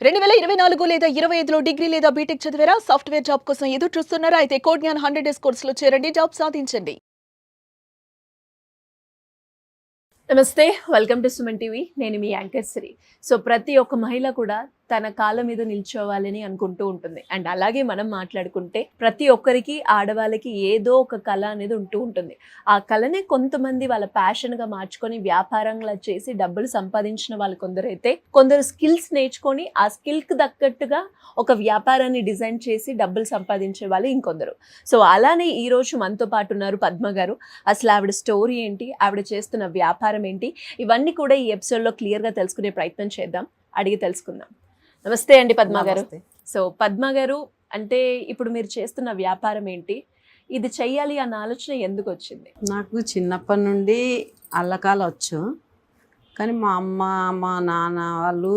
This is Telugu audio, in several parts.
2024 లేదా 25లో డిగ్రీ లేదా బీటెక్ చదివారా? సాఫ్ట్‌వేర్ జాబ్ కోసం ఎదురు చూస్తున్నారా? అయితే కోడ్ జ్ఞాన్ 100 డేస్ కోర్సులో చేరండి. జాబ్ సాధించండి. నమస్తే, వెల్కమ్ టు సుమన్ టీవీ. నేను మీ యాంకర్ శ్రీ. సో ప్రతి ఒక్క మహిళ కూడా తన కాళ్ళ మీద నిల్చోవాలని అనుకుంటూ ఉంటుంది. అండ్ అలాగే మనం మాట్లాడుకుంటే ప్రతి ఒక్కరికి ఆడవాళ్ళకి ఏదో ఒక కళ అనేది ఉంటూ ఉంటుంది. ఆ కళనే కొంతమంది వాళ్ళ ప్యాషన్గా మార్చుకొని వ్యాపారంగా చేసి డబ్బులు సంపాదించిన వాళ్ళు కొందరైతే, కొందరు స్కిల్స్ నేర్చుకొని ఆ స్కిల్కి తగ్గట్టుగా ఒక వ్యాపారాన్ని డిజైన్ చేసి డబ్బులు సంపాదించే వాళ్ళు ఇంకొందరు. సో అలానే ఈరోజు మనతో పాటు ఉన్నారు పద్మ గారు. అసలు ఆవిడ స్టోరీ ఏంటి, ఆవిడ చేస్తున్న వ్యాపారం ఏంటి, ఇవన్నీ కూడా ఈ ఎపిసోడ్లో క్లియర్గా తెలుసుకునే ప్రయత్నం చేద్దాం. అడిగి తెలుసుకుందాం. నమస్తే అండి పద్మ గారు. సో పద్మ గారు, అంటే ఇప్పుడు మీరు చేస్తున్న వ్యాపారం ఏంటి, ఇది చెయ్యాలి అన్న ఆలోచన ఎందుకు వచ్చింది? నాకు చిన్నప్పటి నుండి అల్లకాలు వచ్చు, కానీ మా అమ్మ మా నాన్న వాళ్ళు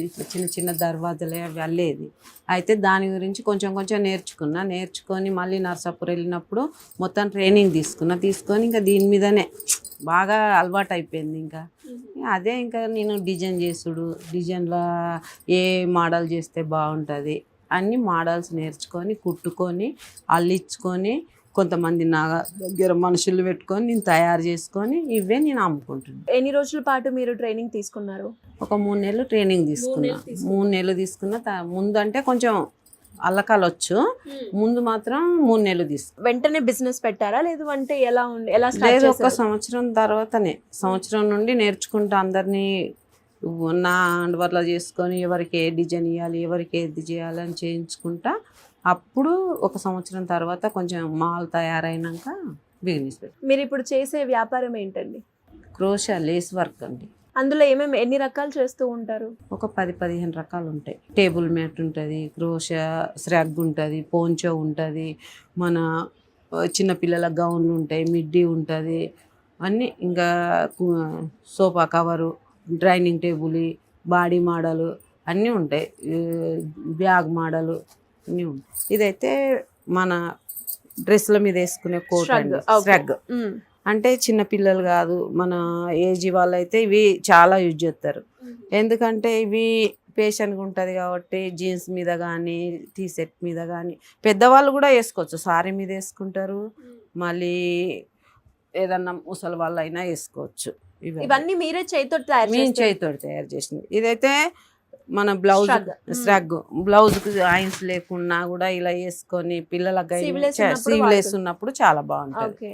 ఇట్లా చిన్న చిన్న దర్వాజలే అవి అల్లేది. అయితే దాని గురించి కొంచెం కొంచెం నేర్చుకొని మళ్ళీ నర్సాపూర్ వెళ్ళినప్పుడు మొత్తం ట్రైనింగ్ తీసుకొని ఇంకా దీని మీదనే బాగా అలవాటు అయిపోయింది. ఇంకా అదే ఇంకా నేను డిజైన్లో ఏ మోడల్ చేస్తే బాగుంటుంది అన్ని మోడల్స్ నేర్చుకొని కుట్టుకొని అల్లించుకొని కొంతమంది నా దగ్గర మనుషులు పెట్టుకొని నేను తయారు చేసుకొని ఇవే నేను అమ్ముకుంటున్నాను. ఎన్ని రోజుల పాటు మీరు ట్రైనింగ్ తీసుకున్నారు? ఒక 3 నెలలు ట్రైనింగ్ తీసుకున్నా. 3 నెలలు తీసుకున్నా. ముందు అంటే కొంచెం అల్లకాలు వచ్చు, ముందు మాత్రం 3 నెలలు తీసుకున్నా. వెంటనే బిజినెస్ పెట్టారా లేదు అంటే ఎలా లేదు, ఒక సంవత్సరం తర్వాతనే, సంవత్సరం నుండి నేర్చుకుంటా అందరినీ నా వల్ల చేసుకొని ఎవరికి ఏ డిజైన్ ఇవ్వాలి ఎవరికి ఏది చేయాలని చేయించుకుంటా. అప్పుడు ఒక సంవత్సరం తర్వాత కొంచెం మాల్ తయారైనాక బిజినెస్ పెట్టి. మీరు ఇప్పుడు చేసే వ్యాపారం ఏంటండి? క్రోషా లేస్ వర్క్ అండి. అందులో ఎన్ని రకాలు చేస్తూ ఉంటారు? ఒక 10-15 రకాలు ఉంటాయి. టేబుల్ మ్యాట్ ఉంటుంది, క్రోషా శ్రగ్ ఉంటుంది, పోంచో ఉంటుంది, మన చిన్నపిల్లల గౌన్లు ఉంటాయి, మిడ్డీ ఉంటుంది అన్నీ. ఇంకా sofa cover, dining table, body model అన్నీ ఉంటాయి, బ్యాగ్ మోడలు అన్నీ ఉంటాయి. ఇదైతే మన డ్రెస్ల మీద వేసుకునే కోట్ అండి, శ్రగ్. అంటే చిన్నపిల్లలు కాదు, మన ఏజ్ వాళ్ళు అయితే ఇవి చాలా యూజ్ చేస్తారు. ఎందుకంటే ఇవి పేషన్గా ఉంటుంది కాబట్టి జీన్స్ మీద కానీ టీ షర్ట్ మీద కానీ పెద్దవాళ్ళు కూడా వేసుకోవచ్చు. సారీ మీద వేసుకుంటారు, మళ్ళీ ఏదన్నా ముసలి వాళ్ళు అయినా వేసుకోవచ్చు. ఇవన్నీ మీరే చేతితో తయారు చేసింది. ఇదైతే మన బ్లౌజ్ శ్రగ్, బ్లౌజ్కి ఆయన్స్ లేకున్నా కూడా ఇలా వేసుకొని పిల్లలకి సీవ్లెస్ ఉన్నప్పుడు చాలా బాగుంటుంది.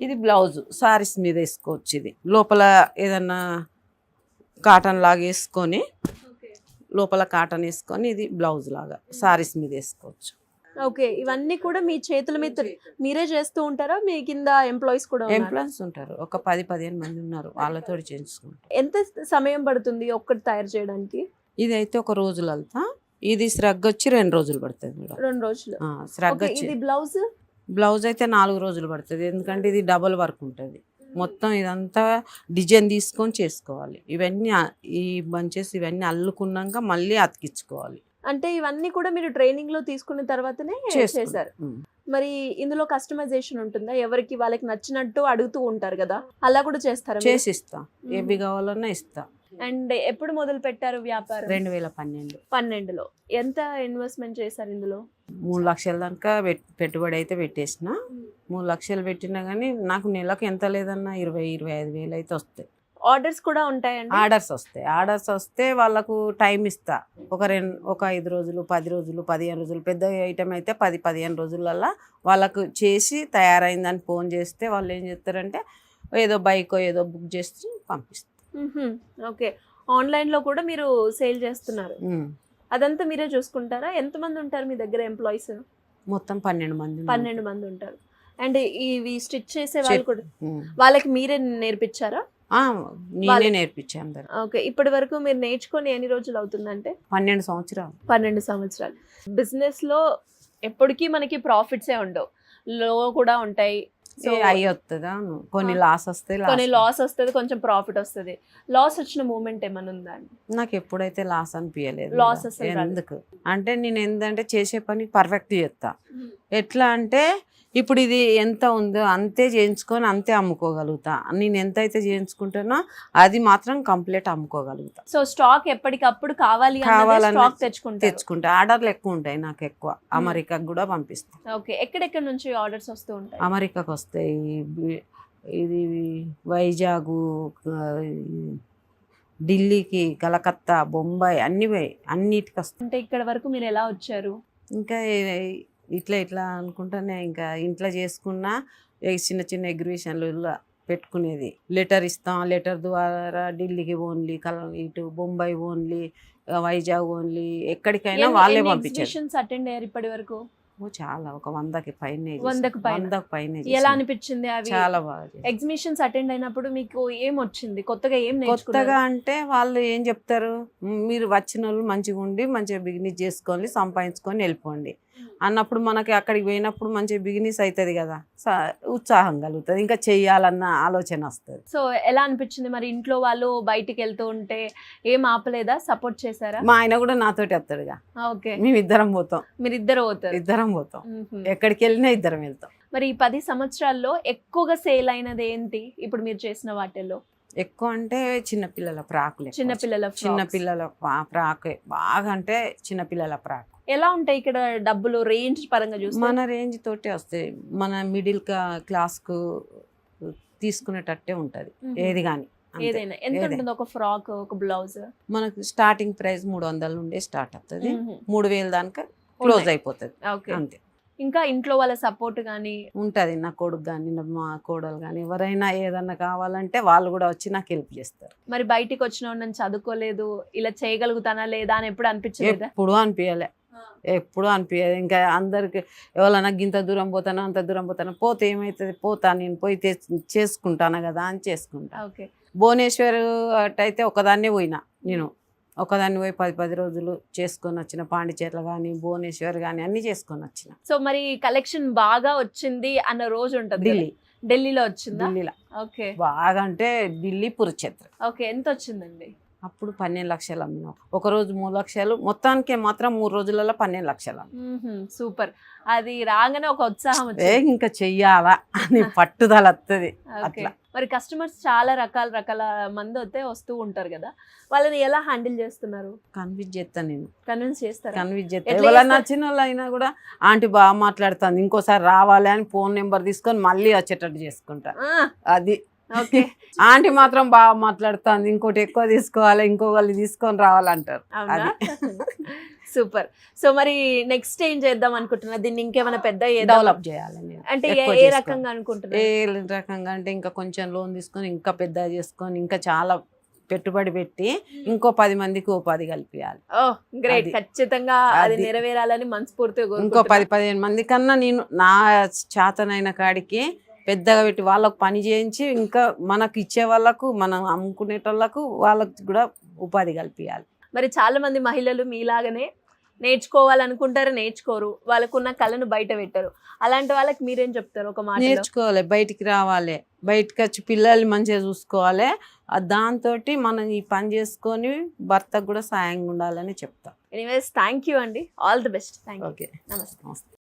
ఇది బ్లౌజ్ సారీస్ మీద వేసుకోవచ్చు. ఇది లోపల ఏదన్నా కాటన్ లాగా వేసుకొని, లోపల కాటన్ వేసుకొని ఇది బ్లౌజ్ లాగా సారీస్ మీద వేసుకోవచ్చు. ఓకే, ఇవన్నీ కూడా మీ చేతుల మీద మీరే చేస్తూ ఉంటారా? మీ కింద ఎంప్లాయీస్ కూడా ఉంటారు, ఒక 10-15 మంది ఉన్నారు, వాళ్ళతో చేయించుకుంటారు. ఎంత సమయం పడుతుంది ఒక్కటి తయారు చేయడానికి? ఇది అయితే ఒక రోజులు వెళ్తా. ఇది శ్రగ్ వచ్చి 2 రోజులు పడుతుంది. 2 రోజులు శ్రగ్ వచ్చి. ఇది బ్లౌజ్ అయితే 4 రోజులు పడుతుంది, ఎందుకంటే ఇది డబల్ వర్క్ ఉంటుంది. మొత్తం ఇదంతా డిజైన్ తీసుకొని చేసుకోవాలి. ఇవన్నీ ఈ బంచెస్ ఇవన్నీ అల్లుకున్నాక మళ్ళీ అతికించుకోవాలి. అంటే ఇవన్నీ కూడా మీరు ట్రైనింగ్ లో తీసుకున్న తర్వాతనే చేశారు. మరి ఇందులో కస్టమైజేషన్ ఉంటుందా? ఎవరికి వాళ్ళకి నచ్చినట్టు అడుగుతూ ఉంటారు కదా, అలా కూడా చేస్తారా? చేసి ఇస్తా, ఏవి కావాలన్నా ఇస్తా. అండ్ ఎప్పుడు మొదలు పెట్టారు వ్యాపారం? 2012లో. ఎంత ఇన్వెస్ట్మెంట్ చేశారు ఇందులో? 3 లక్షల దాకా పెట్టుబడి అయితే పెట్టేసిన. 3 లక్షలు పెట్టినా కానీ నాకు నెలకు ఎంత లేదన్నా 20-25 వేలు అయితే వస్తాయి. ఆర్డర్స్ కూడా ఉంటాయండి? ఆర్డర్స్ వస్తే వాళ్ళకు టైం ఇస్తా. ఒక 5 రోజులు, 10 రోజులు, 15 రోజులు. పెద్ద ఐటమ్ అయితే 10-15 రోజులల్లో వాళ్ళకు చేసి తయారైందని ఫోన్ చేస్తే వాళ్ళు ఏం చేస్తారంటే ఏదో బైక్ ఏదో బుక్ చేసి పంపిస్తారు. ఓకే, ఆన్లైన్ లో కూడా మీరు సేల్ చేస్తున్నారు? అదంతా మీరే చూసుకుంటారా? ఎంతమంది ఉంటారు మీ దగ్గర ఎంప్లాయీస్? మొత్తం 12 మంది ఉంటారు. అండ్ ఇవి స్టిచ్ చేసే వాళ్ళు కూడా వాళ్ళకి మీరే నేర్పించారా? నేనే నేర్పించాను. ఓకే, ఇప్పటి వరకు మీరు నేర్చుకొని ఎన్ని రోజులు అవుతుందంటే? 12 సంవత్సరాలు. బిజినెస్ లో ఎప్పటికీ మనకి ప్రాఫిట్సే ఉండవు, లో కూడా ఉంటాయి. కొన్ని లాస్ వస్తుంది, కొంచెం ప్రాఫిట్ వస్తుంది. లాస్ వచ్చిన మూమెంట్ ఏమైనా ఉందా? నాకు ఎప్పుడైతే లాస్ అనిపించలేదు. లాస్ ఎందుకు అంటే నేను ఏంటంటే చేసే పని పర్ఫెక్ట్ చేస్తా. ఎట్లా అంటే ఇప్పుడు ఇది ఎంత ఉందో అంతే చేయించుకొని అంతే అమ్ముకోగలుగుతా. నేను ఎంత అయితే చేయించుకుంటానో అది మాత్రం కంప్లీట్ అమ్ముకోగలుగుతా. సో స్టాక్ ఎప్పటికప్పుడు కావాలన్న స్టాక్ తెచ్చుకుంటా. ఆర్డర్లు ఎక్కువ ఉంటాయి నాకు, ఎక్కువ అమెరికాకు కూడా పంపిస్తాను. ఓకే, ఎక్కడెక్కడ నుంచి ఆర్డర్స్ వస్తూ ఉంటాయి? అమెరికాకు వస్తాయి, ఇది వైజాగ్, ఢిల్లీకి, కలకత్తా, బొంబాయి అన్నిటికి వస్తాయి. అంటే ఇక్కడ వరకు మీరు ఎలా వచ్చారు? ఇంకా ఇట్లా అనుకుంటానే ఇంకా ఇంట్లో చేసుకున్నా చిన్న చిన్న ఎగ్జిబిషన్లు పెట్టుకునేది. లెటర్ ఇస్తాం, లెటర్ ద్వారా ఢిల్లీకి ఓన్లీ, ఇటు బొంబాయి ఓన్లీ, వైజాగ్ ఓన్లీ, ఎక్కడికైనా వాళ్ళే పంపించారు. అటెండ్ అయ్యారు ఇప్పటి వరకు? చాలా, ఒక 100కి పైన. 100కి పైన. ఎలా అనిపించింది అవి? చాలా బాగా. ఎగ్జిబిషన్స్ అటెండ్ అయినప్పుడు మీకు ఏం వచ్చింది కొత్తగా? కొత్తగా అంటే వాళ్ళు ఏం చెప్తారు, మీరు వచ్చిన వాళ్ళు మంచిగా ఉండి మంచిగా బిజినెస్ చేసుకొని సంపాదించుకొని వెళ్ళిపోండి అన్నప్పుడు మనకి అక్కడికి పోయినప్పుడు మంచిగా బిజినెస్ అవుతుంది కదా, ఉత్సాహం కలుగుతుంది, ఇంకా చెయ్యాలన్న ఆలోచన వస్తుంది. సో ఎలా అనిపించింది మరి? ఇంట్లో వాళ్ళు బయటికి వెళ్తూ ఉంటే ఏం ఆపలేదా? సపోర్ట్ చేశారా? మా ఆయన కూడా నాతోటి వస్తాడుగా. ఓకే, మేమిద్దరం పోతాం. మీరు ఇద్దరు పోతారు? ఇద్దరం పోతాం, ఎక్కడికి వెళ్ళినా ఇద్దరం వెళ్తాం. మరి ఈ 10 సంవత్సరాల్లో ఎక్కువగా సేల్ అయినది ఏంటి ఇప్పుడు మీరు చేసిన వాటిల్లో? ఎక్కువ అంటే చిన్నపిల్లల ఫ్రాకులే. చిన్నపిల్లల ఫ్రాకే బాగా, అంటే చిన్నపిల్లల ఫ్రాక్. ఎలా ఉంటాయి ఇక్కడ డబ్బులు రేంజ్ పరంగా చూస్తే? మన రేంజ్ తోటే వస్తాయి, మన మిడిల్ క్లాస్ కు తీసుకునేటట్టే ఉంటది ఏది కానీ. ఏదైనా ఎంత ఉంటుంది ఒక ఫ్రాక్, ఒక బ్లౌజ్? మనకు స్టార్టింగ్ ప్రైస్ 300 నుండే స్టార్ట్ అవుతుంది, 3000 దాకా క్లోజ్ అయిపోతుంది. అంతే. ఇంకా ఇంట్లో వాళ్ళ సపోర్ట్ గానీ ఉంటది, నా కొడుకు కానీ మా కోడలు కానీ ఎవరైనా ఏదన్నా కావాలంటే వాళ్ళు కూడా వచ్చి నాకు హెల్ప్ చేస్తారు. మరి బయటికి వచ్చిన నేను చదువుకోలేదు, ఇలా చేయగలుగుతానా లేదా అని ఎప్పుడు అనిపించలేదు? ఎప్పుడు అనిపించదు. ఇంకా అందరికి ఎవరైనా ఇంత దూరం పోతానో అంత దూరం పోతానో, పోతే ఏమవుతుంది, నేను పోయి చేసుకుంటాను కదా అని చేసుకుంటా. భువనేశ్వర్ అటైతే ఒకదాన్నే పోయినా, నేను ఒకదాన్ని పోయి 10 రోజులు చేసుకొని వచ్చిన. పాండిచేర్ల కానీ భువనేశ్వర్ కానీ అన్ని చేసుకొని వచ్చిన. సో మరి కలెక్షన్ బాగా వచ్చింది అన్న రోజు ఉంటుంది? ఢిల్లీలో వచ్చిందా? ఢిల్లీలో. ఓకే, బాగా అంటే ఢిల్లీ, కురుక్షేత్ర. ఓకే, ఎంత వచ్చిందండి? అప్పుడు 12 లక్షలు అమ్మినాం. ఒక రోజు 3 లక్షలు, మొత్తానికి మాత్రం 3 రోజులలో 12 లక్షలు. సూపర్. అది రాగానే ఒక ఉత్సాహం ఇంకా చెయ్యాలా అని పట్టుదల వస్తుంది. మరి కస్టమర్స్ చాలా రకాల మంది వస్తూ ఉంటారు కదా, వాళ్ళని ఎలా హ్యాండిల్ చేస్తున్నారు? కన్విన్స్ చేస్తాను నేను. కన్విన్స్ చేస్తారు? కన్విన్స్ చేస్తాను. ఎవరైనా నచ్చిన వాళ్ళు అయినా కూడా ఆంటీ బాగా మాట్లాడుతుంది, ఇంకోసారి రావాలి అని ఫోన్ నెంబర్ తీసుకొని మళ్ళీ వచ్చేటట్టు చేసుకుంటా. అది ఆంటీ మాత్రం బాగా మాట్లాడుతుంది, ఇంకోటి ఎక్కువ తీసుకోవాలి, ఇంకొకళ్ళు తీసుకొని రావాలంటారు. సూపర్. సో మరి నెక్స్ట్ ఏం చేద్దాం అనుకుంటున్నా? దీన్ని ఇంకేమైనా పెద్ద డెవలప్ చేయాలి అంటే ఏ రకంగా అనుకుంటున్నా? ఏ రకంగా అంటే ఇంకా కొంచెం లోన్ తీసుకొని ఇంకా పెద్ద చేసుకొని ఇంకా చాలా పెట్టుబడి పెట్టి ఇంకో 10 మందికి ఉపాధి కల్పించాలి. గ్రేట్. ఖచ్చితంగా అది నెరవేరాలని మనస్ఫూర్తిగా ఇంకో 10-15 మంది కన్నా నేను నా చేతనైన కాడికి పెద్దగా పెట్టి వాళ్ళకు పని చేయించి ఇంకా మనకు ఇచ్చే వాళ్ళకు, మనం అమ్ముకునేటోళ్ళకు, వాళ్ళకు కూడా ఉపాధి కల్పించాలి. మరి చాలా మంది మహిళలు మీలాగనే నేర్చుకోవాలనుకుంటారు, నేర్చుకోరు, వాళ్ళకున్న కళను బయట పెట్టరు. అలాంటి వాళ్ళకి మీరేం చెప్తారు? ఒక మాట, నేర్చుకోవాలి, బయటికి రావాలి, బయటకు వచ్చి పిల్లల్ని మంచిగా చూసుకోవాలి. దాంతో మనం ఈ పని చేసుకొని భర్తకు కూడా సాయంగా ఉండాలని చెప్తాం. ఎనీవేస్, థ్యాంక్ యూ అండి, ఆల్ ది బెస్ట్. ఓకే, నమస్తే.